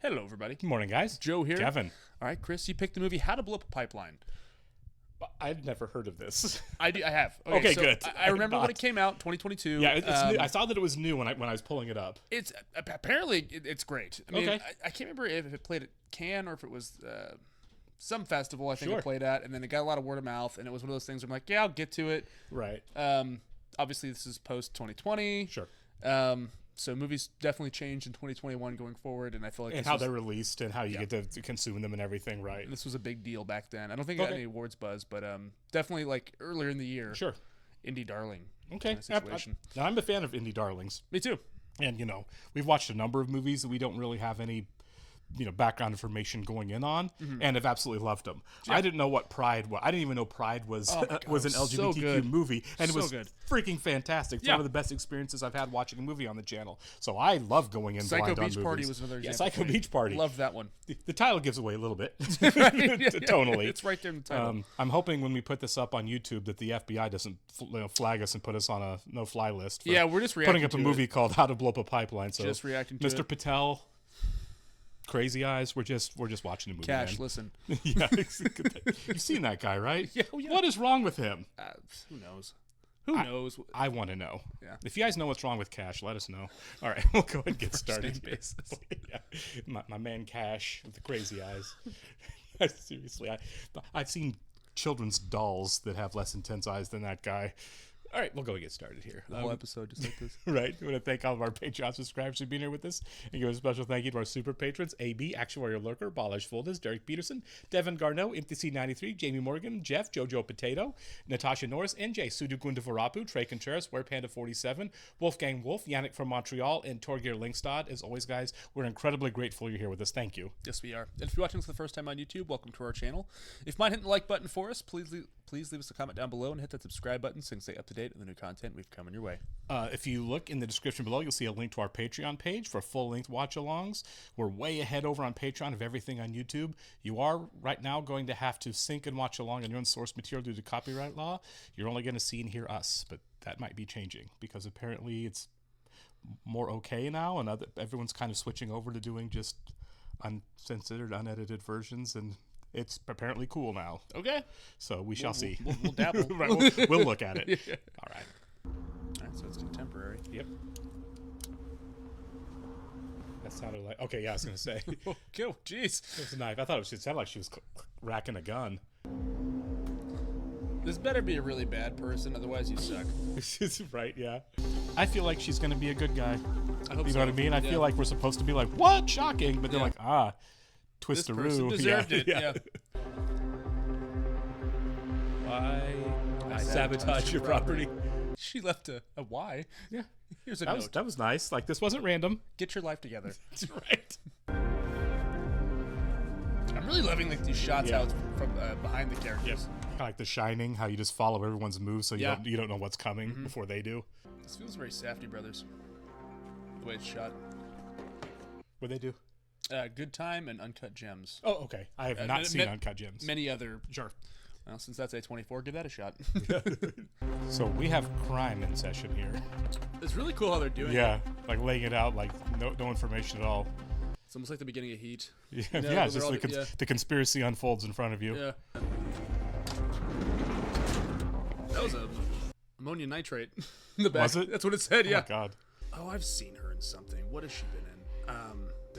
Hello, everybody. Good morning, guys. Joe here. Kevin. All right, Chris, you picked the movie How to Blow Up a Pipeline. I'd never heard of this. I have. Okay, so good. I remember when it came out, 2022. Yeah, it's new. I saw that it was new when I was pulling it up. It's apparently it's great. I mean, Okay. I can't remember if it played at Cannes or if it was some festival. I think Sure. it played at, and then it got a lot of word of mouth, and it was one of those things where I'm like, yeah, I'll get to it. Right. Obviously, this is post 2020. Sure. So movies definitely changed in 2021 going forward, and I feel like And this how was, they're released and how you get to consume them and everything, right? this was a big deal back then. I don't think it got Okay. any awards buzz, but definitely like earlier in the year. Sure. Indie darling. Okay. kind of situation. I'm a fan of indie darlings. Me too. And, we've watched a number of movies that we don't really have any, background information going in on, and have absolutely loved them. I didn't know what Pride was. I didn't even know Pride was Oh my God, was an it was so LGBTQ good. movie, and So it was good. freaking fantastic. It's Yeah. one of the best experiences I've had watching a movie on the channel. So I love going in Psycho blind on Beach movies. Party was another Yeah, example. Psycho for me. Beach Party. Love that one. The title gives away a little bit, Yeah, tonally. It's right there in the title. I'm hoping when we put this up on YouTube that the FBI doesn't flag us and put us on a no-fly list. For Yeah, we're just putting reacting up a to movie called How to Blow Up a Pipeline. So Just reacting to Mr. it. Patel, Crazy Eyes, we're just watching the movie. Cash, man. listen. Yeah, you've seen that guy, right? Yeah, oh, yeah. What is wrong with him? Who knows? Who knows? I want to know. Yeah. If you guys know what's wrong with Cash, let us know. All right, we'll go ahead and get started. name basis. Yeah. My man Cash with the crazy eyes. Seriously, I've seen children's dolls that have less intense eyes than that guy. All right, we'll go and get started here. The whole episode just like this. Right. We want to thank all of our Patreon subscribers for being here with us. And give a special thank you to our super patrons, AB, Actuarial Lurker, Balash Fuldes, Derek Peterson, Devin Garneau, ImpTC93, Jamie Morgan, Jeff, Jojo Potato, Natasha Norris, NJ, Sudu Gundavarapu, Trey Contreras, Ware Panda 47, Wolfgang Wolf, Yannick from Montreal, and Torgeir Linkstad. As always, guys, we're incredibly grateful you're here with us. Thank you. Yes, we are. And if you're watching this for the first time on YouTube, welcome to our channel. If you mind hitting the like button for us, please leave us a comment down below and hit that subscribe button so you can stay up to date with the new content we've coming your way. If you look in the description below, you'll see a link to our Patreon page for full-length watch-alongs. We're way ahead over on Patreon of everything on YouTube. You are right now going to have to sync and watch along on your own source material due to copyright law. You're only going to see and hear us, but that might be changing because apparently it's more okay now, and everyone's kind of switching over to doing just uncensored, unedited versions, and it's apparently cool now. Okay. So we shall see. We'll dabble. Right, we'll look at it. Yeah. All right. All right, so it's contemporary. Yep. That sounded like... Okay, yeah, I was going to say. It Oh, jeez. was a knife. I thought it sounded like she was racking a gun. This better be a really bad person, otherwise you suck. Right, yeah. I feel like she's going to be a good guy. I hope You so. know what I mean? I Yeah. feel like we're supposed to be like, what? Shocking. But they're Yeah. like, This twistaroo. person deserved it. Yeah. Why I sabotage your property. She left a why. Yeah. Here's a That note. was nice. Like, this wasn't random. Get your life together. That's right. I'm really loving like these shots Yeah. out from behind the characters. Yes. Kind of like The Shining, how you just follow everyone's moves so Yeah. you don't know what's coming before they do. This feels very Safdie Brothers. The way it's shot. What they do? Good Time and Uncut Gems. Oh, okay. I have not ma- seen ma- Uncut Gems. Many other. Sure. Well, since that's A24, give that a shot. So we have crime in session here. It's really cool how they're doing it. Yeah, like laying it out, like no information at all. It's almost like the beginning of Heat. Yeah, No, yeah. It's they're just all- yeah. the conspiracy unfolds in front of you. Yeah. That was a ammonia nitrate in the back. Was it? That's what it said, Oh yeah. my God. Oh, I've seen her in something. What has she been in?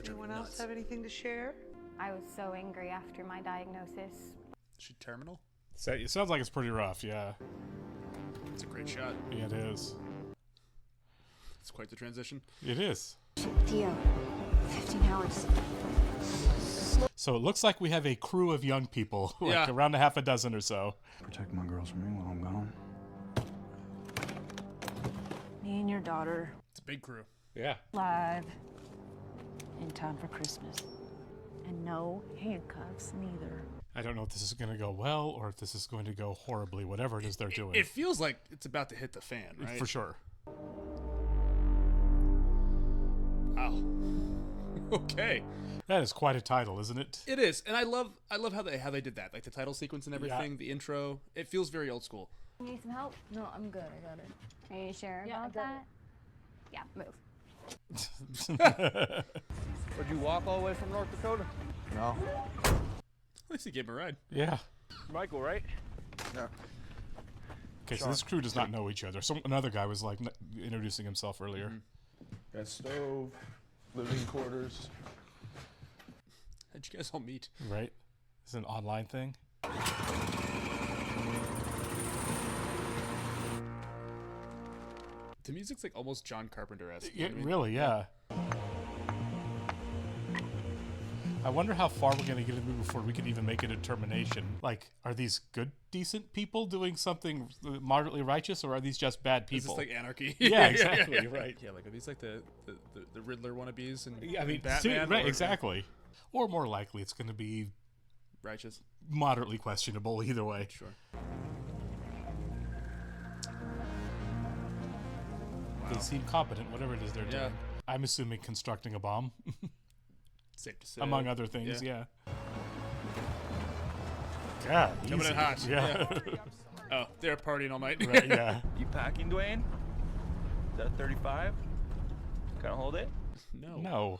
Anyone else have anything to share? I was so angry after my diagnosis. Is she terminal? So, it sounds like it's pretty rough. Yeah. It's a great shot. Yeah, it is. It's quite the transition. It is. Theo, 15 hours. So it looks like we have a crew of young people, like Yeah. around a half a dozen or so. Protect my girls from me while I'm gone. Me and your daughter It's a big crew. Yeah. live in time for Christmas. And no handcuffs, neither. I don't know if this is going to go well or if this is going to go horribly, whatever it is they're doing. It feels like it's about to hit the fan, right? For sure. Wow. Okay. That is quite a title, isn't it? It is, and I love how they did that, like the title sequence and everything, Yeah. the intro. It feels very old school. You need some help? No, I'm good. I got it. Are you sure Yeah, I about got that? Yeah, move. Would you walk all the way from North Dakota? No. At least he gave him a ride. Yeah. Michael, right? Yeah. Okay, so this crew does not know each other. So another guy was like introducing himself earlier. Got stove, living quarters. How'd you guys all meet? Right? It's an online thing. The music's like almost John Carpenter-esque. You Yeah, know what I mean? really, yeah. I wonder how far we're going to get in the movie before we can even make a determination. Like, are these good, decent people doing something moderately righteous, or are these just bad Is people? this like anarchy? Yeah, exactly, right. Yeah, like are these like the Riddler wannabes and Yeah, I mean, Batman? right, or- exactly. Or more likely, it's going to be Righteous. moderately questionable either way. Sure. They seem competent, whatever it is they're Yeah. doing. I'm assuming constructing a bomb, Safe to say. among other things, yeah. God, Coming easy. in hot. Yeah. Oh, they're partying all night. Right, yeah. You packing, Dwayne? Is that 35? Can I hold it? No. No.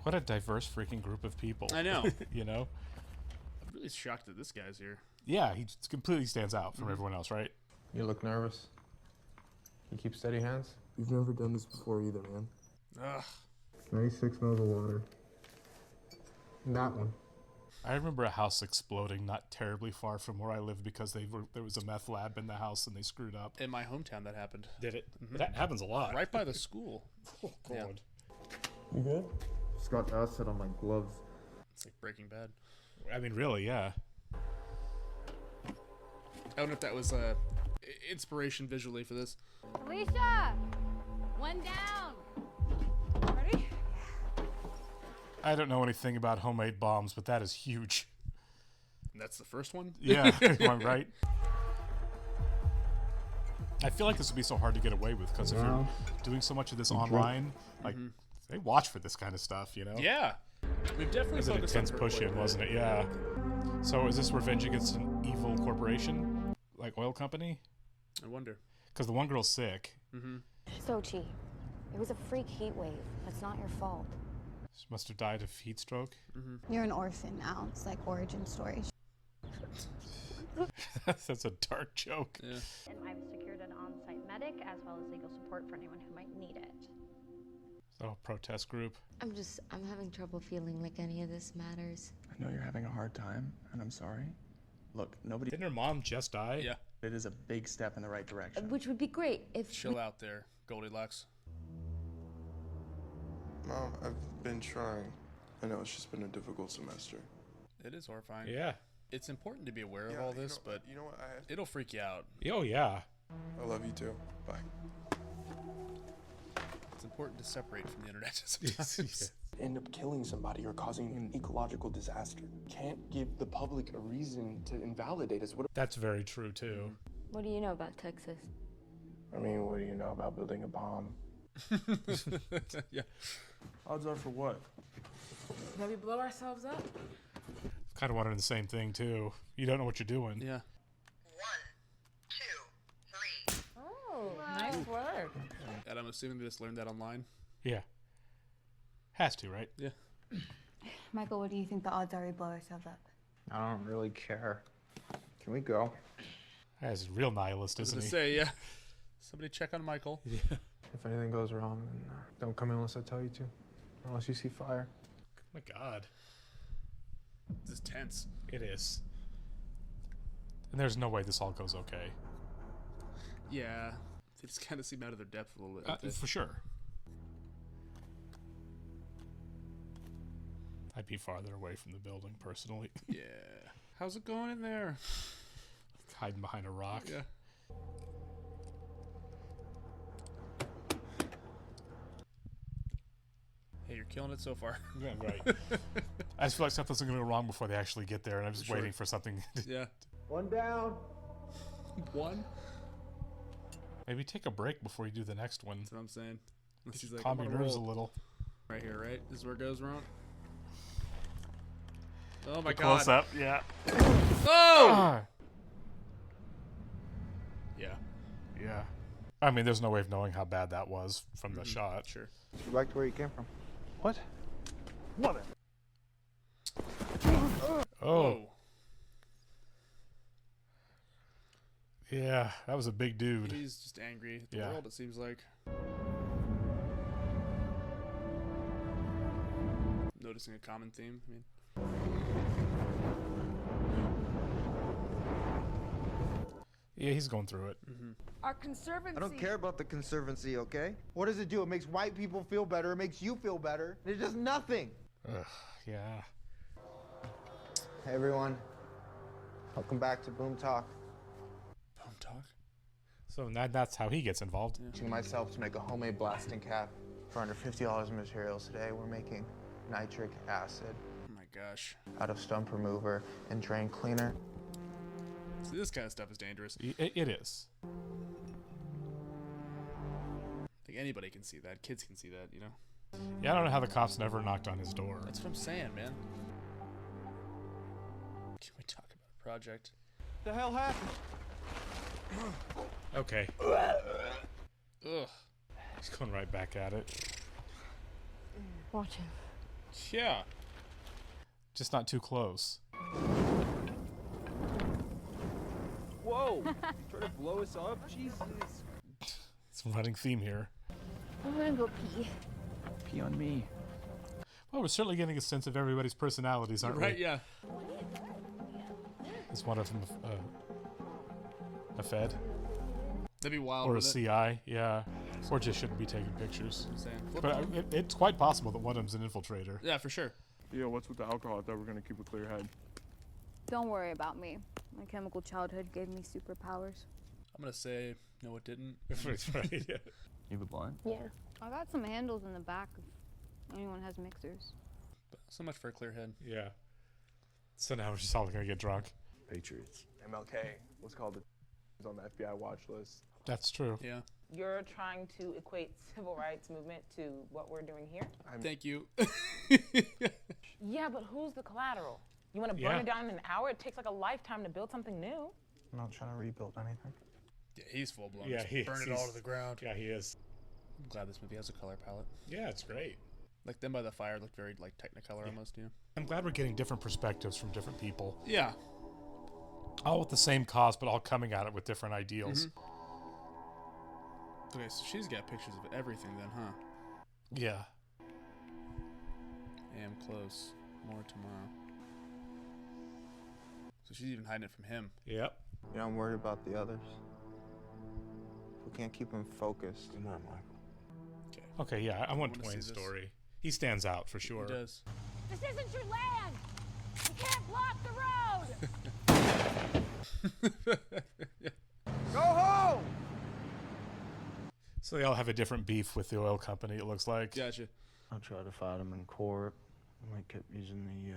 What a diverse freaking group of people. I know. You know? I'm really shocked that this guy's here. Yeah, he just completely stands out from everyone else, right? You look nervous. You keep steady hands? You've never done this before either, man. Ugh. 96 mils of water. And that one. I remember a house exploding not terribly far from where I lived because there was a meth lab in the house and they screwed up. In my hometown, that happened. Did it? That happens a lot. Right by the school. Oh, Yeah. God. You good? Just got acid on my gloves. It's like Breaking Bad. I mean, really, yeah. I don't know if that was inspiration visually for this. Alicia! One down! Ready? I don't know anything about homemade bombs, but that is huge. And that's the first one? Yeah, am I right? I feel like this would be so hard to get away with because if you're doing so much of this online, like they watch for this kind of stuff, you know? Yeah. We've definitely It was an focused on intense her push quite a in, bit. wasn't it? Yeah. So is this revenge against an evil corporation, like oil company? I wonder. Because the one girl's sick. Sochi. It was a freak heat wave. That's not your fault. She must have died of heat stroke. You're an orphan now. It's like origin story. That's a dark joke. Yeah. And I've secured an on-site medic as well as legal support for anyone who might need it. So protest group. I'm having trouble feeling like any of this matters. I know you're having a hard time, and I'm sorry. Look, nobody. Didn't her mom just die? Yeah. It is a big step in the right direction. Which would be great if Chill out there, Goldilocks. Mom, I've been trying. I know it's just been a difficult semester. It is horrifying. Yeah. It's important to be aware of all this, but you know what? it'll freak you out. Oh, yeah. I love you too. Bye. It's important to separate from the internet sometimes. End up killing somebody or causing an ecological disaster. Can't give the public a reason to invalidate us. What? That's very true, too. What do you know about Texas? I mean, what do you know about building a bomb? Yeah. Odds are for what? That we blow ourselves up? Kind of wondering the same thing, too. You don't know what you're doing. Yeah. Oh, nice work. And I'm assuming they just learned that online. Yeah. Has to, right? Yeah. Michael, what do you think the odds are we blow ourselves up? I don't really care. Can we go? That's real nihilist, I was isn't gonna he? say, yeah. Somebody check on Michael. If anything goes wrong, then don't come in unless I tell you to. Unless you see fire. Oh my God. This is tense. It is. And there's no way this all goes okay. Yeah. They just kind of seem out of their depth a little bit. don't they? For sure. I'd be farther away from the building, personally. Yeah. How's it going in there? Hiding behind a rock. Yeah. Hey, you're killing it so far. Yeah, right. I just feel like something's going to go wrong before they actually get there, and I'm just Sure. waiting for something. Yeah. One down. One? Maybe take a break before you do the next one. That's what I'm saying. Unless he's like, Calm I'm your gonna nerves a roll. little. Right here, right? This is where it goes wrong. Oh my Close god. up, yeah. Oh! Ah, Yeah. yeah. I mean, there's no way of knowing how bad that was from the shot. Sure. Go back to where you came from. What? What? Oh. Yeah, that was a big dude. He's just angry at the Yeah. world, it seems like. Noticing a common theme. I mean, Yeah, he's going through it. Our conservancy. I don't care about the conservancy, okay? What does it do? It makes white people feel better. It makes you feel better. It does nothing. Ugh, yeah. Hey, everyone. Welcome back to Boom Talk. Boom Talk. So that's how he gets involved. Teaching myself to make a homemade blasting cap. For under $50 in materials today, we're making nitric acid Oh my gosh. out of stump remover and drain cleaner. See, this kind of stuff is dangerous. It is. I think anybody can see that. Kids can see that, you know? Yeah, I don't know how the cops never knocked on his door. That's what I'm saying, man. Can we talk about a project? The hell happened? Okay. Ugh. He's going right back at it. Watch him. Yeah. Just not too close. Whoa! Trying to blow us up? Jesus. It's a running theme here. I'm gonna go pee. Pee on me. Well, we're certainly getting a sense of everybody's personalities, aren't Right, we? yeah. Is one of them a Fed? That'd be wild. Or a wouldn't it? CI, yeah. Or just shouldn't be taking pictures. I'm saying. But it's quite possible that one of them's an infiltrator. Yeah, for sure. Yeah, what's with the alcohol? I thought we were gonna keep a clear head. Don't worry about me. My chemical childhood gave me superpowers. I'm gonna say no, it didn't. Right, yeah. You have a blind? Yeah. I got some handles in the back if anyone has mixers. But so much for a clear head. Yeah. So now we're just all gonna get drunk. Patriots. MLK was called on the FBI watch list. That's true. Yeah. You're trying to equate civil rights movement to what we're doing here? Thank you. Yeah, but who's the collateral? You want to Yeah. burn it down in an hour? It takes like a lifetime to build something new. I'm not trying to rebuild anything. Yeah, he's full blown. Yeah, Just he burn is. it all He's- to the ground. Yeah, he is. I'm glad this movie has a color palette. Yeah, it's great. Like them by the fire looked very like Technicolor almost, you know? I'm glad we're getting different perspectives from different people. Yeah. All with the same cause, but all coming at it with different ideals. Okay, so she's got pictures of everything then, huh? Yeah. Am close. More tomorrow. So she's even hiding it from him. Yep. You know, I'm worried about the others. We can't keep them focused. Come on, Michael. Okay, yeah, I want wanna see Dwayne's this. story. He stands out for sure. He does. This isn't your land. You can't block the road. Go home! So they all have a different beef with the oil company, it looks like. Gotcha. I tried to fight them in court, and they kept using the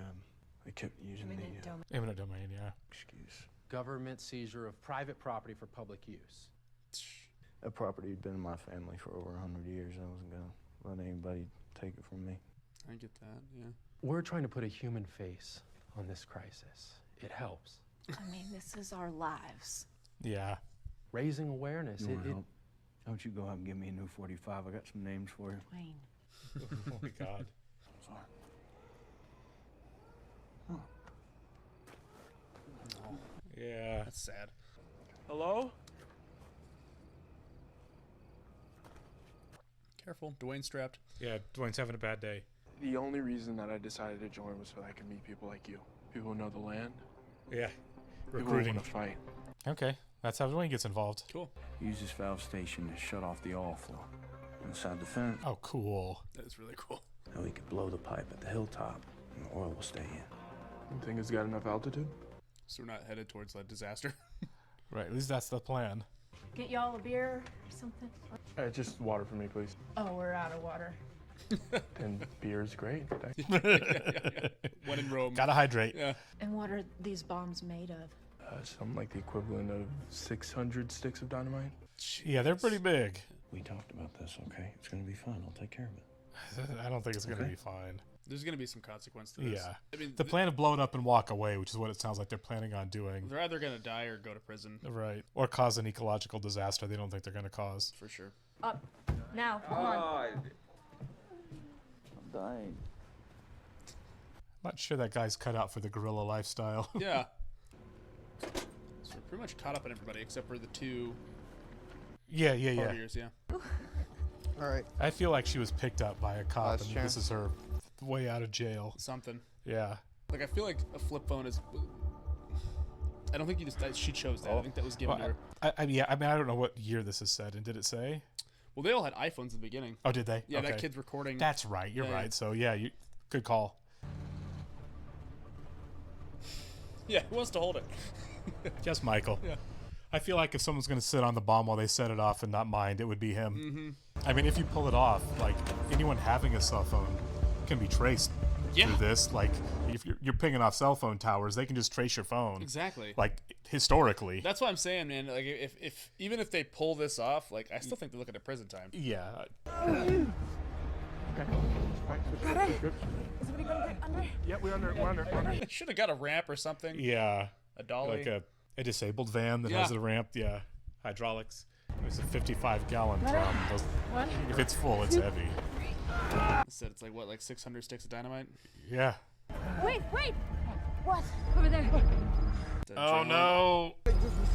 Eminent domain, yeah. excuse. Government seizure of private property for public use. That property had been in my family for over 100 years. I wasn't gonna let anybody take it from me. I get that, yeah. We're trying to put a human face on this crisis. It helps. I mean, this is our lives. Yeah. Raising awareness. You want help? How about you go out and give me a new 45? I got some names for you. Wayne. Oh my God. Sorry. Yeah. That's sad. Hello? Careful, Dwayne's strapped. Yeah, Dwayne's having a bad day. The only reason that I decided to join was so that I could meet people like you. People who know the land. Yeah. People who Recruiting. want to fight. Okay, that's how Dwayne gets involved. Cool. Use this valve station to shut off the oil flow. Inside the fence, Oh, cool. That is really cool. now we could blow the pipe at the hilltop, and the oil will stay in. You think it's got enough altitude? So we're not headed towards a disaster. Right, at least that's the plan. Get y'all a beer or something? Just water for me, please. Oh, we're out of water. And beer is great. Thank you. When in Rome. Gotta hydrate. Yeah. And what are these bombs made of? Something like the equivalent of 600 sticks of dynamite. Yeah, they're pretty big. We talked about this, okay? It's gonna be fun. I'll take care of it. I don't think it's gonna Okay. be fine. There's going to be some consequence to this. Yeah. I mean, the plan of blow it up and walk away, which is what it sounds like they're planning on doing. they're either going to die or go to prison. Right. Or cause an ecological disaster they don't think they're going to cause. For sure. Up. Now. Come on. I'm dying. I'm not sure that guy's cut out for the guerrilla lifestyle. Yeah. So we're pretty much caught up on everybody except for the two yeah. partiers, yeah. All right. I feel like she was picked up by a cop Last and chance. this is her way out of jail. Something. Yeah. Like, I feel like a flip phone is... I don't think she chose that. I think that was given to her. I mean, I don't know what year this is set in. Did it say? Well, they all had iPhones at the beginning. Oh, did they? Yeah, Okay. that kid's recording. That's right. You're Yeah, right. yeah. So, yeah, good call. Yeah, who wants to hold it? Just Michael. Yeah. I feel like if someone's going to sit on the bomb while they set it off and not mind, it would be him. Mm-hmm. I mean, if you pull it off, like, anyone having a cell phone can be traced through this. Like, if you're pinging off cell phone towers, they can just trace your phone. Exactly. Like, historically. That's what I'm saying, man. Like, if even if they pull this off, like, I still think they're looking at prison time. Yeah. Is somebody going to get under? Yeah, we're under. They should have got a ramp or something. Yeah. A dolly. Like a disabled van that has a ramp. Yeah. Hydraulics. It's a 55-gallon drum. If it's full, it's heavy. Said it's like, what, like 600 sticks of dynamite? Yeah. Wait. What? Over there. Oh, no.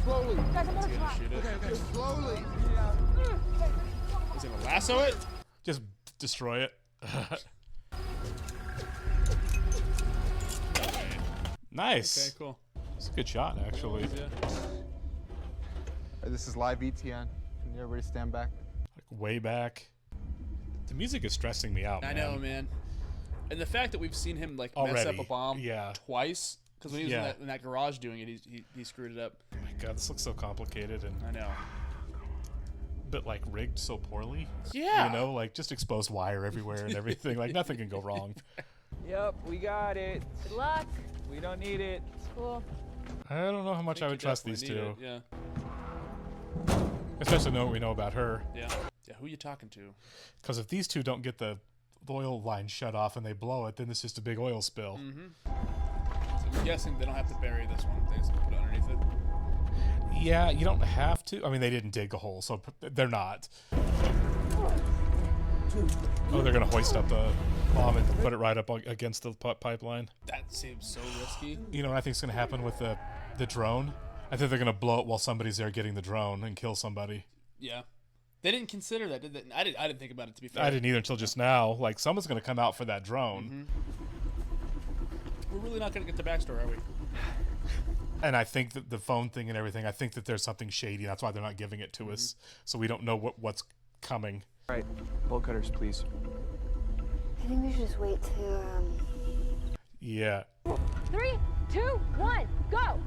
Slowly. Guys, I'm gonna try. Shoot it. Okay. Slowly. Is it gonna lasso it? Just destroy it. Nice. Okay, cool. It's a good shot, actually. Yeah. This is live ETN. Can everybody stand back? Like way back. The music is stressing me out, I man. know, man. And the fact that we've seen him like mess up Already, a bomb yeah. twice, because when he was Yeah. in that garage doing it, he screwed it up. Oh my god, this looks so complicated and I know. but like rigged so poorly. Yeah. You know, like just exposed wire everywhere and everything. Like nothing can go wrong. Yep, we got it. Good luck. We don't need it. Cool. I don't know how much I would trust these two. Yeah. Especially knowing what we know about her. Yeah. Yeah. Who you talking to? Because if these two don't get the oil line shut off and they blow it, then it's just a big oil spill. Mm-hmm. So I'm guessing they don't have to bury this one. They just put it underneath it. Yeah, you don't have to. I mean, they didn't dig a hole, so they're not. Oh, they're going to hoist up the bomb and put it right up against the pipeline. That seems so risky. You know what I think is going to happen with the drone? I think they're going to blow it while somebody's there getting the drone and kill somebody. Yeah. They didn't consider that, did they? I didn't think about it, to be fair. I didn't either until just now. Like, someone's going to come out for that drone. Mm-hmm. We're really not going to get the backstory, are we? And I think that the phone thing and everything, I think that there's something shady. That's why they're not giving it to us. So we don't know what's coming. All right, bolt cutters, please. I think we should just wait to, Yeah. 3, 2, 1, go.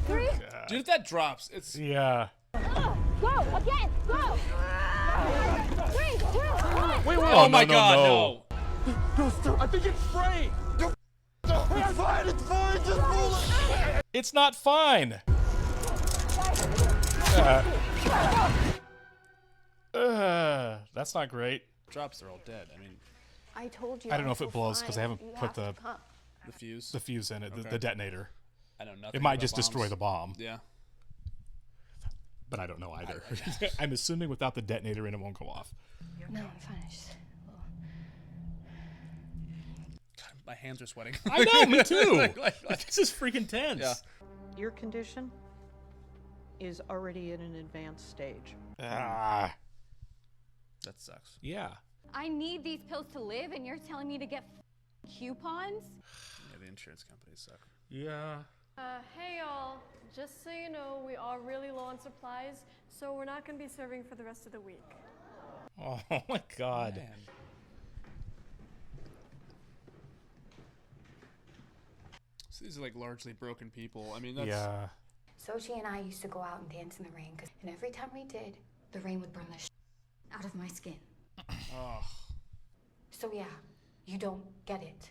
3. Dude, if that drops, it's... Yeah. Go again. Go. 3, 2, 1. Wait, Oh, my no, God, no. I think it's frayed. It's fine. It's fine. Just pull it. It's not fine. That's not great. Drops, they're all dead. I mean, I told you. I don't know if it blows because they haven't put the fuse. the fuse in it, Okay. the detonator. I know nothing. It might about just destroy bombs. the bomb, Yeah. but I don't know either. I'm assuming without the detonator in, it won't go off. No, I'm fine. I just, God, my hands are sweating. I know, me too. like, This is freaking tense. Yeah. Your condition is already in an advanced stage. Ah. That sucks. Yeah. I need these pills to live, and you're telling me to get coupons? Yeah, the insurance companies suck. Yeah. Hey y'all, just so you know, we are really low on supplies, so we're not going to be serving for the rest of the week. Oh my God. Man. So these are like largely broken people. I mean, that's... Yeah. Sochi and I used to go out and dance in the rain, and every time we did, the rain would burn the out of my skin. Oh. So yeah, you don't get it.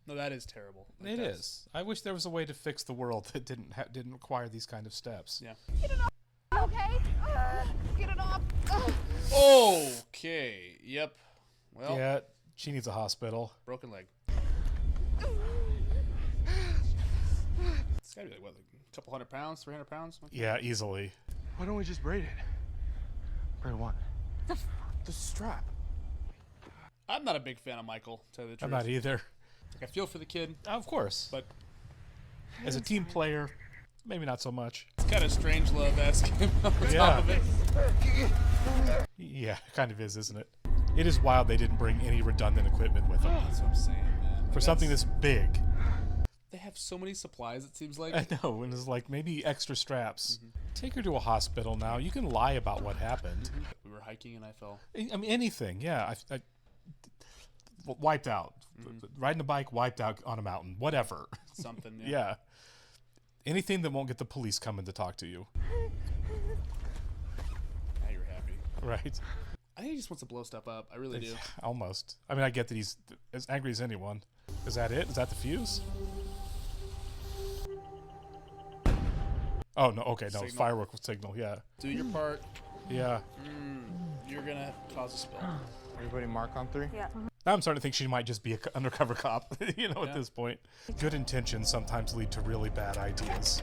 No, that is terrible. Like, It that's- is. I wish there was a way to fix the world that didn't require these kind of steps. Yeah. Okay. Get it off. Okay. Yep. Well. Yeah. She needs a hospital. Broken leg. It's gotta be like, what, like a couple 100 pounds, 300 pounds? Yeah, easily. Why don't we just braid it? Braid what? The strap. I'm not a big fan of Michael, to tell you the truth. I'm not either. Like, I feel for the kid. Of course. But as a team player, maybe not so much. it's kind of strange love asking him on top of it. Yeah, it kind of is, isn't it? It is wild they didn't bring any redundant equipment with them. That's what I'm saying, man. For something this big. They have so many supplies, it seems like. I know, and it's like maybe extra straps. Take her to a hospital now. You can lie about what happened. We were hiking and I fell. I mean, anything, yeah. I wiped out. Riding a bike, wiped out on a mountain. Whatever. Something, yeah. Yeah. Anything that won't get the police coming to talk to you. Now you're happy. Right. I think he just wants to blow stuff up. I really do. Almost. I mean, I get that he's as angry as anyone. Is that it? Is that the fuse? Oh, no. Okay, no. Signal. Firework signal, yeah. Do your part. Yeah. You're gonna cause a spill. Everybody mark on 3? Yeah. Now I'm starting to think she might just be an undercover cop, at Yeah. this point. Good intentions sometimes lead to really bad ideas.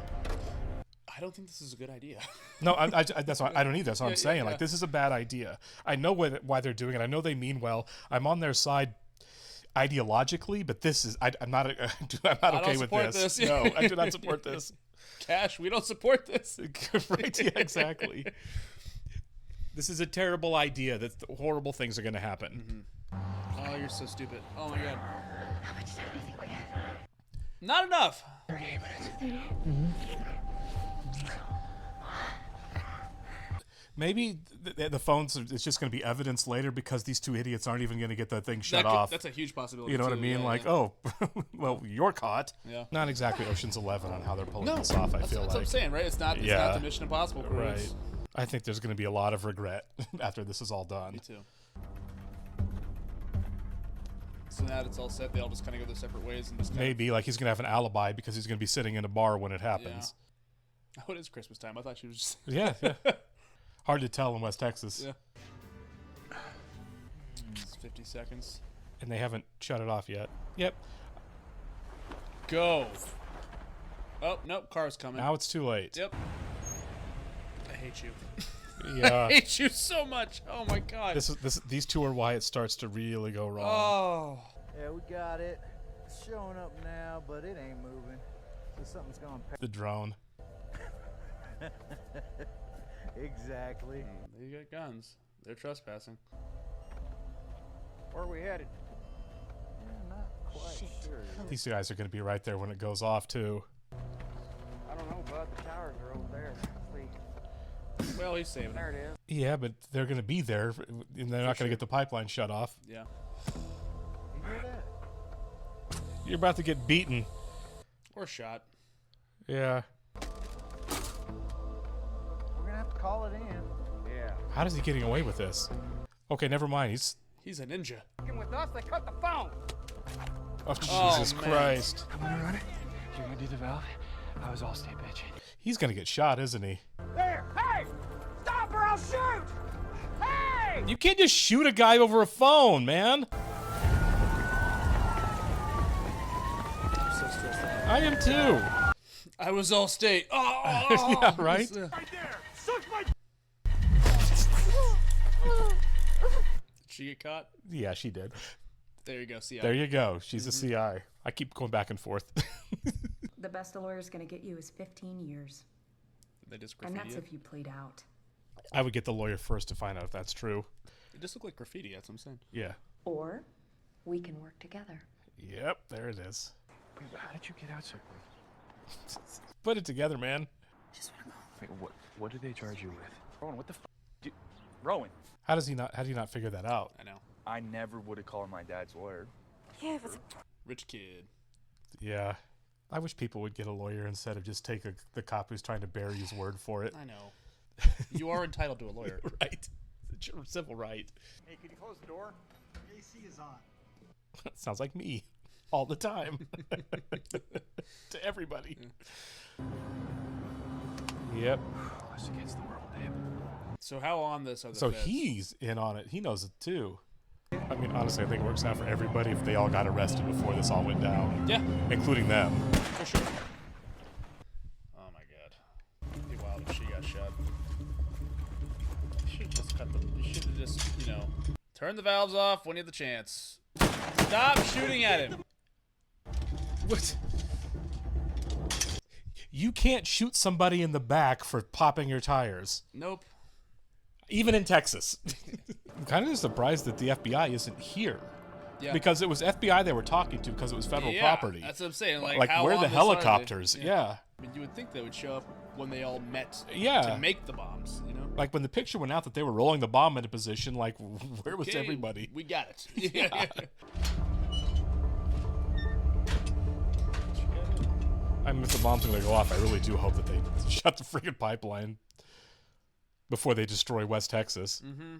I don't think this is a good idea. No, that's why I don't either. That's what I'm saying. Yeah. Like, this is a bad idea. I know why they're doing it. I know they mean well. I'm on their side ideologically, but this is I'm not okay with this. No, I do not support this. Cash, we don't support this. Right? Yeah, exactly. This is a terrible idea. That horrible things are going to happen. Oh, you're so stupid. Oh my god. How much time do you think we have? Not enough. 38 minutes. Maybe the phones, it's just going to be evidence later because these two idiots aren't even going to get the thing shut off. That's a huge possibility. You know what I too. mean? Yeah, like, yeah. oh, well, you're caught. Yeah. Not exactly Ocean's 11 on how they're pulling No, this off, I that's feel what like. I'm saying, right? It's not the Mission Impossible cruise. Right. I think there's going to be a lot of regret after this is all done. Me too. So now that it's all set, they all just kind of go their separate ways and just kind Maybe, like he's going to have an alibi because he's going to be sitting in a bar when it happens. of... Oh, it is Christmas time. I thought she was just... Yeah. Hard to tell in West Texas. Yeah. It's 50 seconds. And they haven't shut it off yet. Yep. Go. Oh, nope. Car's coming. Now it's too late. Yep. I hate you. Yeah. I hate you so much. Oh my god. These two are why it starts to really go wrong. Oh. Yeah, we got it. It's showing up now, but it ain't moving. So something's gone past. The drone. Exactly. They got guns. They're trespassing. Where are we headed? Yeah, not quite sure. These guys are going to be right there when it goes off, too. I don't know, bud. The towers are over there. Well, he's saving There it is. Yeah, but they're going to be there, and they're not going to get the pipeline shut off. Yeah. You hear that? You're about to get beaten. Or shot. Yeah. We're gonna have to call it in. Yeah. How is he getting away with this? Okay, never mind. He's a ninja. With us, they cut the phone. Oh, Jesus Christ. Come on, run it. You're gonna do the valve? I was all state bitch. He's going to get shot, isn't he? There! Hey! Stop or I'll shoot! Hey! You can't just shoot a guy over a phone, man. I'm so stressed out. I am too. I was all state. Oh, yeah, right? Right there! Suck my... Did she get caught? Yeah, she did. There you go, CI. There you go. She's a CI. I keep going back and forth. The best a lawyer's going to get you is 15 years. They just And graffiti that's it. if you plead out. I would get the lawyer first to find out if that's true. It just looked like graffiti, that's what I'm saying. Yeah. Or we can work together. Yep, there it is. How did you get out so quick? Put it together, man. Wait, what did they charge you with? Rowan, what the f***? Rowan. How do you not figure that out? I know. I never would have called my dad's lawyer. Yeah, but Rich kid. Yeah. I wish people would get a lawyer instead of just take the cop who's trying to bury his word for it. I know. You are entitled to a lawyer. Right. It's your civil right. Hey, can you close the door? The AC is on. Sounds like me. All the time. To everybody. Yep. Us against the world, babe. So how on this are the So feds? he's in on it. He knows it too. I mean, honestly, I think it works out for everybody if they all got arrested before this all went down. Yeah. Including them. For sure. Oh my god. It'd be wild if she got shot. You should just cut the. You should have just, you know, turn the valves off when you had the chance. Stop shooting at him. What? You can't shoot somebody in the back for popping your tires. Nope. Even in Texas. I'm kind of surprised that the FBI isn't here. Yeah. Because it was FBI they were talking to because it was federal property. That's what I'm saying. Like where how are on the this helicopters? Are they? Yeah. I mean, you would think they would show up when they all met Yeah. to make the bombs, you know? Like when the picture went out that they were rolling the bomb into position, like where was Okay, everybody? We got it. Yeah. I mean, if the bomb's gonna go off, I really do hope that they shut the freaking pipeline before they destroy West Texas. Mm-hmm.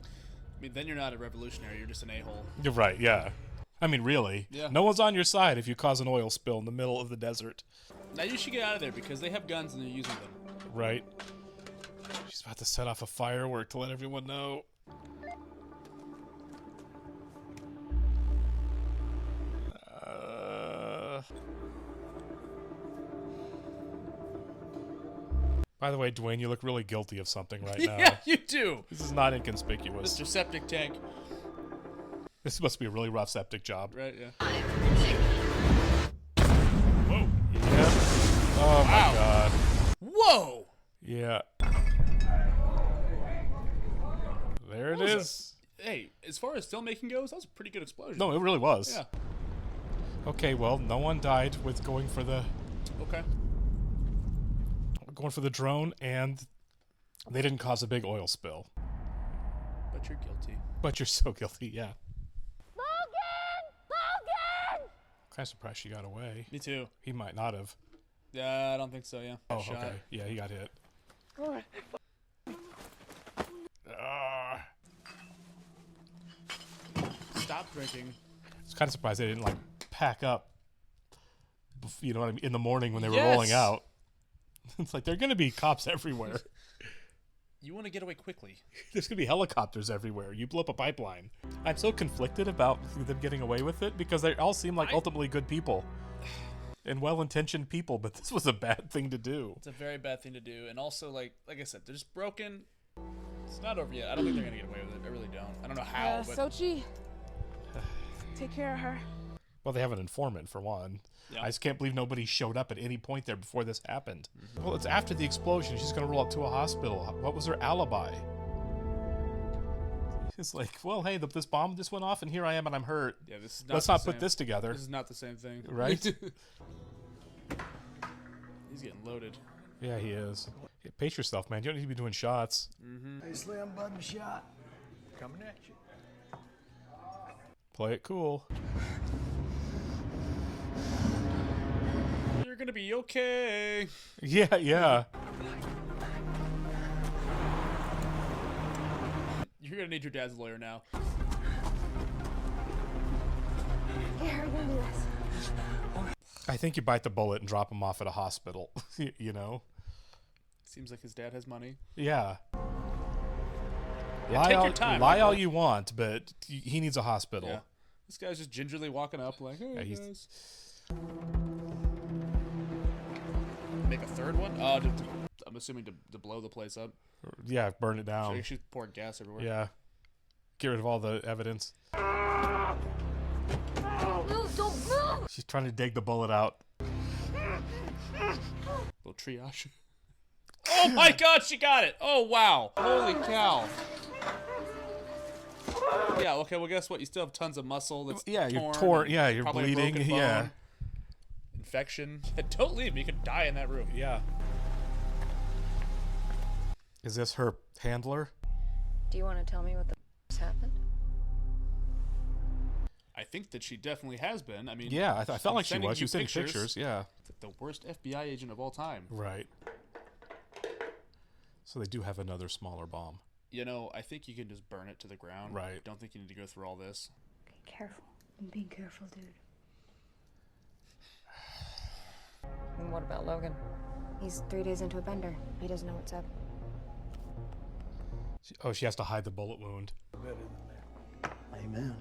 I mean, then you're not a revolutionary. You're just an a-hole. You're right, yeah. I mean, really. Yeah. No one's on your side if you cause an oil spill in the middle of the desert. Now you should get out of there because they have guns and they're using them. Right. She's about to set off a firework to let everyone know. By the way, Dwayne, you look really guilty of something right now. Yeah, you do. This is not inconspicuous. Mr. Septic Tank. This must be a really rough septic job. Right, yeah. Whoa. Yeah. Oh my god. Whoa! Yeah. There it What was is. Hey, as far as filmmaking goes, that was a pretty good explosion. No, it really was. Yeah. Okay, well, no one died with going for the drone, and they didn't cause a big oil spill. But you're guilty. But you're so guilty, yeah. Logan! Logan! Kind of surprised she got away. Me too. He might not have. Yeah, I don't think so, yeah. Oh, Got shot. okay. Yeah, he got hit. Stop drinking. I was kind of surprised they didn't, like, pack up, you know what I mean, in the morning when they were rolling out. It's like, there are going to be cops everywhere. You want to get away quickly. There's going to be helicopters everywhere. You blew up a pipeline. I'm so conflicted about them getting away with it because they all seem like ultimately good people and well-intentioned people, but this was a bad thing to do. It's a very bad thing to do. And also, like I said, they're just broken. It's not over yet. I don't think they're going to get away with it. I really don't. I don't know how, but... Sochi, take care of her. Well, they have an informant, for one. Yeah. I just can't believe nobody showed up at any point there before this happened. Well, it's after the explosion. She's going to roll up to a hospital. What was her alibi? It's like, well, hey, this bomb just went off, and here I am, and I'm hurt. Yeah, this is not Let's the not same. put this together. This is not the same thing. Right? He's getting loaded. Yeah, he is. Yeah, pace yourself, man. You don't need to be doing shots. Hey, Slim Button shot. Coming at you. Play it cool. You're gonna be okay. Yeah, yeah. You're gonna need your dad's lawyer now. Here, we're gonna do this. I think you bite the bullet and drop him off at a hospital. You know? Seems like his dad has money. Yeah. Yeah, take your time. Lie Michael. all you want, but he needs a hospital. Yeah. This guy's just gingerly walking up like, hey, Yeah, guys. Make a third one? Oh, I'm assuming to blow the place up. Yeah, burn it down. So she's pouring gas everywhere. Yeah. Get rid of all the evidence. Move, don't move! She's trying to dig the bullet out. Little triage. Oh my god, she got it! Oh wow! Holy cow! Yeah, okay, well guess what? You still have tons of muscle that's Yeah, torn. you're torn. and Yeah, you're probably a bleeding. broken Yeah. bone, infection. Don't leave. You could die in that room. Yeah. Is this her handler? Do you want to tell me what the happened? I think that she definitely has been. I mean, Yeah, I felt like she sending was. She you was sending pictures. Yeah. The worst FBI agent of all time. Right. So they do have another smaller bomb. You know, I think you can just burn it to the ground. Right. Don't think you need to go through all this. Be careful. I'm being careful, dude. And what about Logan? He's 3 days into a bender. He doesn't know what's up. She has to hide the bullet wound. Better than that. Amen.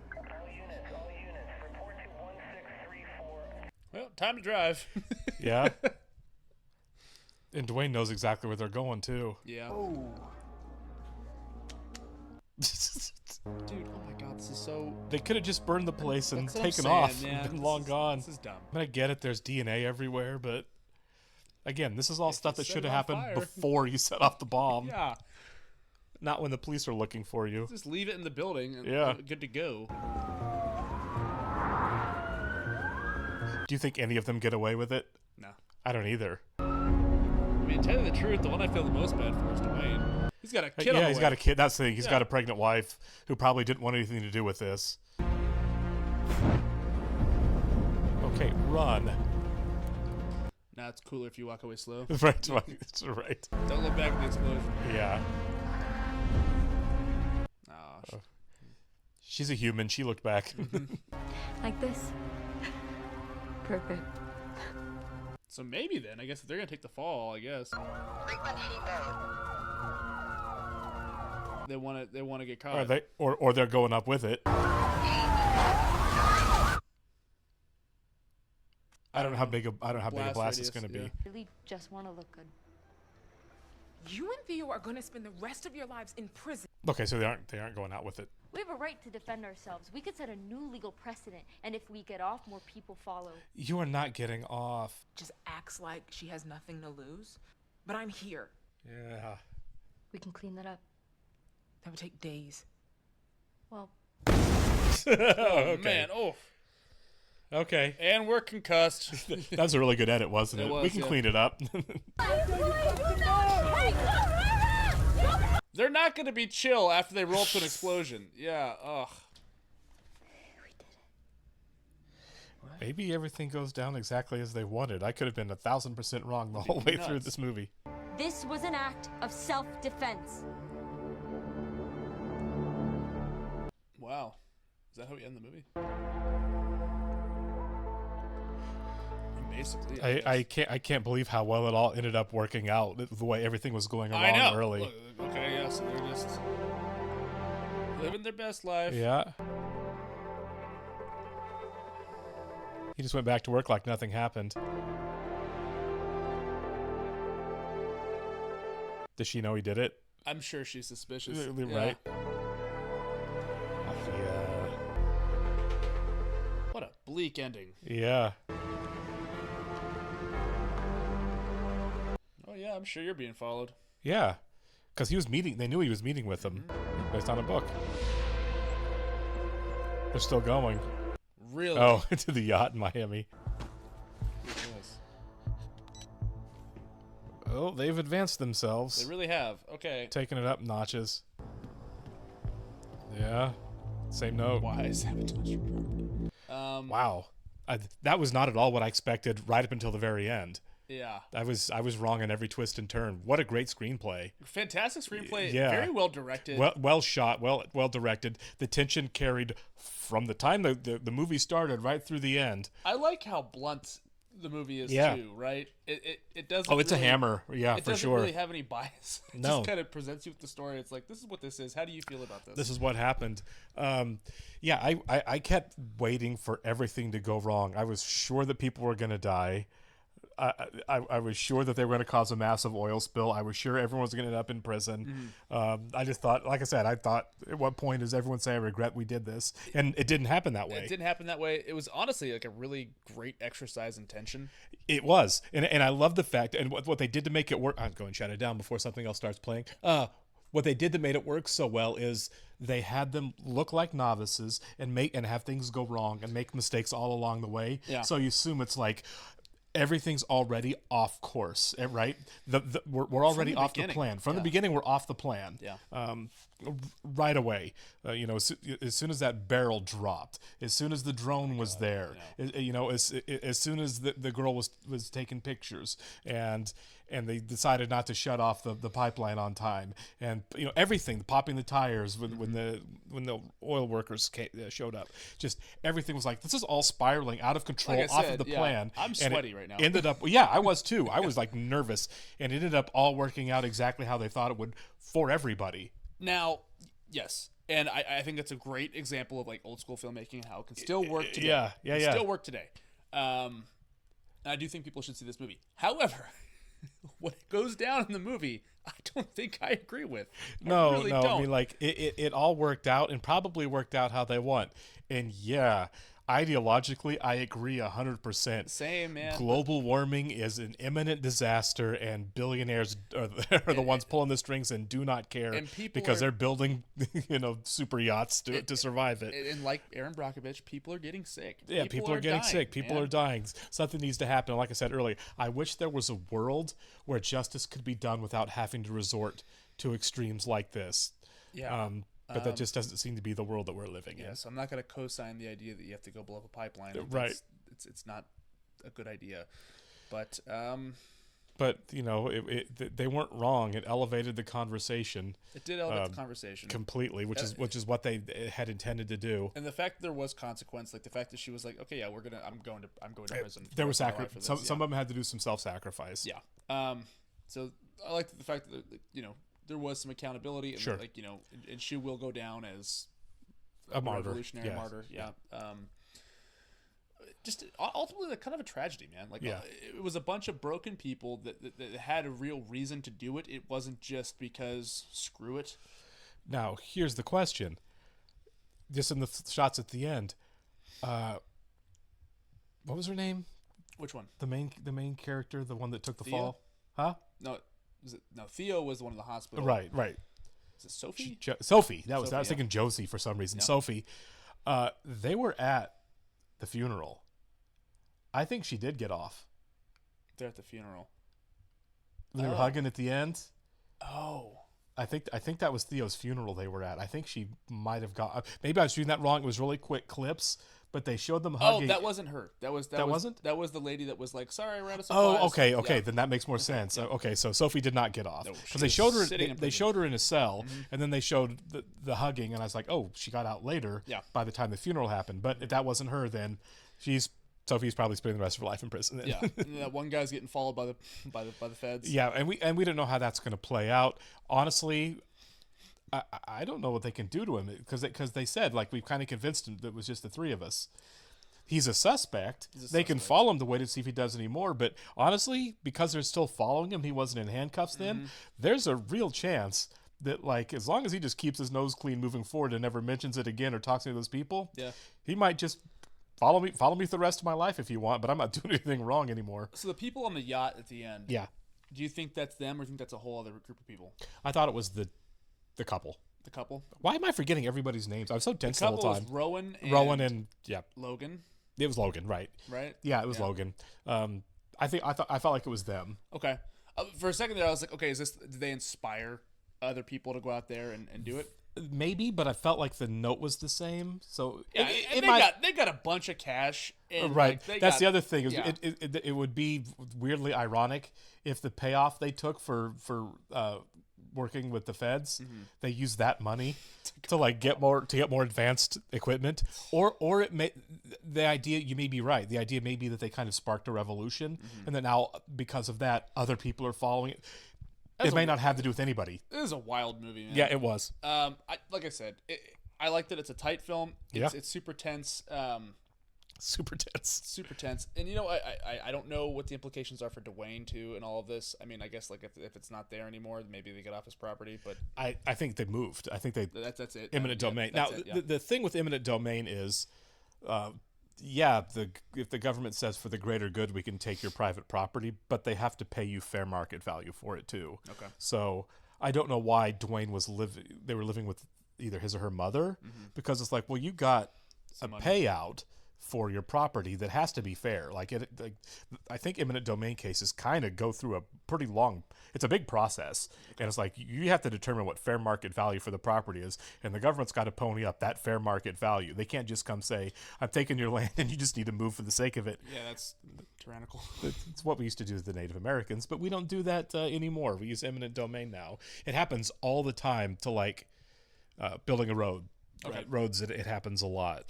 Well, time to drive. Yeah. And Dwayne knows exactly where they're going, too. Yeah. Oh. Dude, oh my god, this is so... They could have just burned the place and That's what I'm taken saying, off yeah. and been long gone. This is dumb. I mean, I get it, there's DNA everywhere, but again, this is all stuff that set should it have on happened fire. before you set off the bomb. Yeah. Not when the police are looking for you. Just leave it in the building and Yeah. good to go. Do you think any of them get away with it? No. I don't either. I mean, to tell you the truth, the one I feel the most bad for is Dwayne. He's got a kid on Yeah, the he's way. got a kid. That's the thing. He's Yeah. got a pregnant wife who probably didn't want anything to do with this. Okay, run. Nah, it's cooler if you walk away slow. Right, that's right. Don't look back at the explosion. Yeah. Aw, She's a human. She looked back. Like this. Perfect. So maybe then, I guess if they're gonna take the fall, I guess. They want to get caught. or they're going up with it. I don't know how big a blast it's going to be. Really just want to look good. You and Theo are going to spend the rest of your lives in prison. Okay, so they aren't going out with it. We have a right to defend ourselves. We could set a new legal precedent, and if we get off, more people follow. You are not getting off. Just acts like she has nothing to lose. But I'm here. Yeah. We can clean that up. That would take days. Well, Oh man, oh. Okay. And we're concussed. That was a really good edit, wasn't it? It was, We can yeah. clean it up. They're not gonna be chill after they roll to an explosion. Yeah, ugh. Maybe everything goes down exactly as they wanted. I could have been 1,000% wrong the whole way through nuts. this movie. this was an act of self-defense. Wow. Is that how we end the movie? Basically, I can't believe how well it all ended up working out. The way everything was going I along know. early. Look, okay, yeah, so they're just living their best life. Yeah. He just went back to work like nothing happened. Does she know he did it? I'm sure she's suspicious. Right. Yeah. Yeah. What a bleak ending. Yeah. Oh yeah, I'm sure you're being followed. Yeah. Because they knew he was meeting with them based on a book. They're still going. Really? Oh, to the yacht in Miami. Yes. Oh, they've advanced themselves. They really have. Okay. Taking it up notches. Yeah. Same note. Why sabotage? Wow. That was not at all what I expected right up until the very end. Yeah. I was wrong in every twist and turn. What a great screenplay. Fantastic screenplay. Yeah. Very well directed. Well shot, well directed. The tension carried from the time the movie started right through the end. I like how blunt the movie is too, right? It doesn't. Oh, it's really, a hammer. Yeah, it for doesn't sure. really have any bias. It No. just kind of presents you with the story. It's like, this is what this is. How do you feel about this? This is what happened. Yeah, I kept waiting for everything to go wrong. I was sure that people were going to die. I was sure that they were going to cause a massive oil spill. I was sure everyone was going to end up in prison. I just thought, like I said, at what point does everyone say, I regret we did this? And it didn't happen that way. It didn't happen that way. It was honestly like a really great exercise in tension. It was. And I love the fact, and what they did to make it work, I'll go and shut it down before something else starts playing. What they did that made it work so well is they had them look like novices and have things go wrong and make mistakes all along the way. Yeah. So you assume it's like, everything's already off course, right? We're already off the plan. From the beginning, we're off the plan. Yeah. Right away. As soon as that barrel dropped, as soon as the drone was there, as soon as the girl was taking pictures, and they decided not to shut off the pipeline on time, and everything, popping the tires when the oil workers showed up, just everything was like, this is all spiraling out of control, Like I off said, of the yeah, plan. I'm And sweaty it right now. Ended up, yeah, I was too. I was like nervous, and it ended up all working out exactly how they thought it would for everybody. Now, yes, And I think that's a great example of like old school filmmaking, how it can still work today. Yeah. Still work today. And I do think people should see this movie. However, what goes down in the movie, I don't think I agree with. No, I really no. don't. I mean, like it all worked out and probably worked out how they want. And yeah, ideologically, I agree 100%. Same, man. Global warming is an imminent disaster, and billionaires are the ones pulling the strings and do not care And people because are- they're building, super yachts to survive it. And like Aaron Brockovich, people are getting sick. Yeah, people are getting sick. People are dying. Something needs to happen. Like I said earlier, I wish there was a world where justice could be done without having to resort to extremes like this. Yeah. But that just doesn't seem to be the world that we're living in. So I'm not going to co-sign the idea that you have to go blow up a pipeline. Right. It's not a good idea. But they weren't wrong. It elevated the conversation. It did elevate the conversation completely, which is what they had intended to do. And the fact that there was consequence, like the fact that she was like, okay, yeah, I'm going to prison. There was for my life for some this, of them had to do some self-sacrifice. Yeah. So I like the fact that there was some accountability, and Sure. and she will go down as a martyr, revolutionary martyr. Yeah. Just ultimately, like, kind of a tragedy, man. Like, it was a bunch of broken people that had a real reason to do it. It wasn't just because screw it. Now, here's the question. Just in the shots at the end, what was her name? Which one? The main character, the one that took the Thea? fall? Huh? No, Theo was the one in the hospital. Right. Is it Sophie? Sophie. I was Sophie, thinking Josie for some reason. Yeah. Sophie. They were at the funeral. I think she did get off. They're at the funeral. They were hugging at the end. Oh. I think that was Theo's funeral they were at. I think she might have got. Maybe I was reading that wrong. It was really quick clips, but they showed them hugging. Oh, that wasn't her. That wasn't. That was the lady that was like, "Sorry, I ran out of supplies." Oh, okay. Yeah. Then that makes more sense. Yeah. Okay, so Sophie did not get off No, she because they was showed her. sitting in They prison. showed her in a cell, and then they showed the hugging, and I was like, oh, she got out later. Yeah. By the time the funeral happened, but if that wasn't her, then Sophie's probably spending the rest of her life in prison. Then. Yeah, and that one guy's getting followed by the feds. Yeah, and we don't know how that's going to play out. Honestly, I don't know what they can do to him because they said, like, we've kind of convinced him that it was just the three of us. He's a suspect. They can follow him to wait and see if he does any more. But honestly, because they're still following him, he wasn't in handcuffs then. There's a real chance that, like, as long as he just keeps his nose clean moving forward and never mentions it again or talks to those people, he might just follow me for the rest of my life if you want. But I'm not doing anything wrong anymore. So the people on the yacht at the end. Yeah. Do you think that's them, or do you think that's a whole other group of people? I thought it was the couple. The couple. Why am I forgetting everybody's names? I was so tense the whole couple time. was Rowan and Logan. It was Logan, right? Right. Yeah, it was Logan. I felt like it was them. Okay. For a second there, I was like, okay, did they inspire other people to go out there and do it? Maybe, but I felt like the note was the same. So Yeah, they got a bunch of cash. And right. like, That's the other thing. Yeah. It would be weirdly ironic if the payoff they took for working with the feds, they used that money to like get more advanced equipment, or it may, the idea, you may be right. The idea may be that they kind of sparked a revolution, and that now because of that, other people are following it. It may not have to do with anybody. This is a wild movie, man. Yeah, it was. Like I said, I liked that it's a tight film. It's super tense. Super tense. Super tense. And I don't know what the implications are for Dwayne too and all of this. I mean, I guess like if it's not there anymore, maybe they get off his property. But I think they moved. I think that's it. Eminent domain. Now the thing with eminent domain is, if the government says for the greater good we can take your private property, but they have to pay you fair market value for it too. Okay. So I don't know why Dwayne they were living with either his or her mother, because it's like, well, you got a payout for your property that has to be fair. I think eminent domain cases kind of go through a pretty long, it's a big process. And it's like, you have to determine what fair market value for the property is. And the government's got to pony up that fair market value. They can't just come say, I'm taking your land and you just need to move for the sake of it. Yeah, that's tyrannical. It's what we used to do with the Native Americans, but we don't do that anymore. We use eminent domain now. It happens all the time to building a road. Okay. Right, roads, it happens a lot.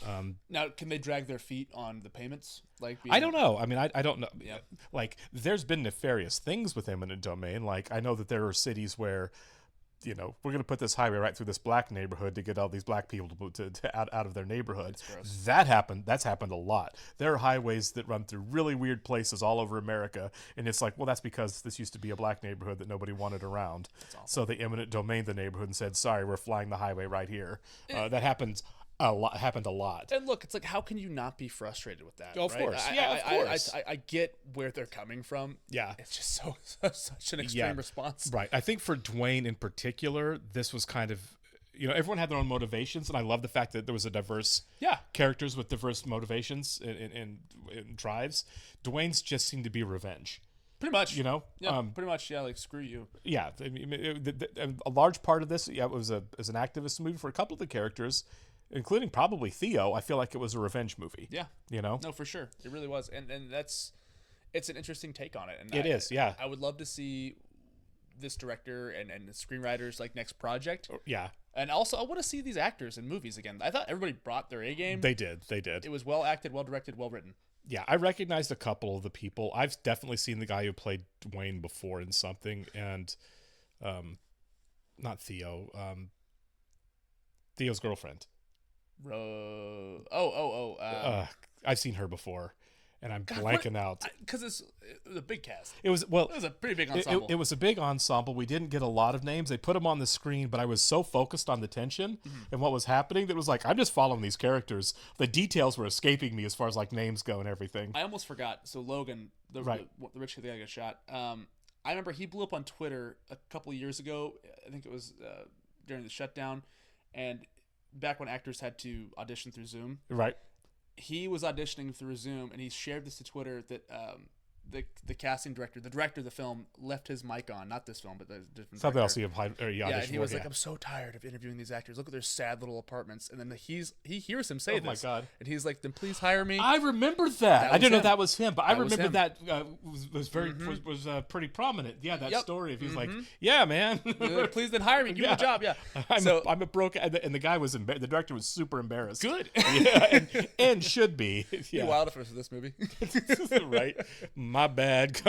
Now, can they drag their feet on the payments? I don't know. I mean, I don't know. Yeah. Like, there's been nefarious things with eminent domain. Like, I know that there are cities where you know, we're going to put this highway right through this black neighborhood to get all these black people to out of their neighborhood. That's happened a lot. There are highways that run through really weird places all over America, and it's like, well, that's because this used to be a black neighborhood that nobody wanted around. So they eminent domained the neighborhood and said, sorry, we're flying the highway right here. That happened a lot. And look, it's like, how can you not be frustrated with that? Of right? course. Of course. I get where they're coming from. Yeah. It's just such an extreme response. Right. I think for Dwayne in particular, this was kind of, you know, everyone had their own motivations, and I love the fact that there was a diverse characters with diverse motivations and drives. Dwayne's just seemed to be revenge. Pretty much. You know? Yeah, pretty much, yeah, like, screw you. Yeah. I mean, a large part of this, it was an activist movie for a couple of the characters, including probably Theo. I feel like it was a revenge movie. Yeah. You know? No, for sure. It really was. And it's an interesting take on it. And it is, yeah. I would love to see this director and the screenwriters, like, next project. Yeah. And also, I want to see these actors in movies again. I thought everybody brought their A game. They did. It was well acted, well directed, well written. Yeah, I recognized a couple of the people. I've definitely seen the guy who played Dwayne before in something, and not Theo, Theo's girlfriend. I've seen her before, and I'm blanking out because it was a big cast. It was a pretty big ensemble. It was a big ensemble. We didn't get a lot of names. They put them on the screen, but I was so focused on the tension and what was happening that it was like, I'm just following these characters. The details were escaping me as far as like names go and everything. I almost forgot. So Logan, the rich kid that got shot. I remember he blew up on Twitter a couple of years ago. I think it was during the shutdown, and back when actors had to audition through Zoom. Right. He was auditioning through Zoom, and he shared this to Twitter that the casting director, the director of the film, left his mic on. Not this film, but the different something director. else he applied. And he was like, "I'm so tired of interviewing these actors. Look at their sad little apartments." And then he hears him say this. Oh my God! And he's like, "Then please hire me." I remember that. I didn't know that was him, but I remember him. that was very was pretty prominent. Yeah, that story. If he's like, Mm-hmm. "Yeah, man, please then hire me. Give me a job." Yeah. I'm a broke, and the guy was the director was super embarrassed. Good. Yeah, and should be. Yeah. Be wild for this movie. Right. My bad.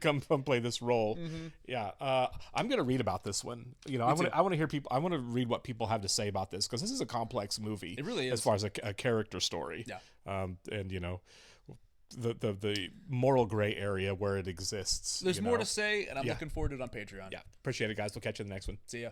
Come play this role. Yeah. I'm gonna read about this one. You know, I want to hear people. I want to read what people have to say about this, because this is a complex movie. It really is, as far as a character story. Yeah. And you know, the moral gray area where it exists. There's more to say, and I'm looking forward to it on Patreon. Yeah. Appreciate it, guys. We'll catch you in the next one. See ya.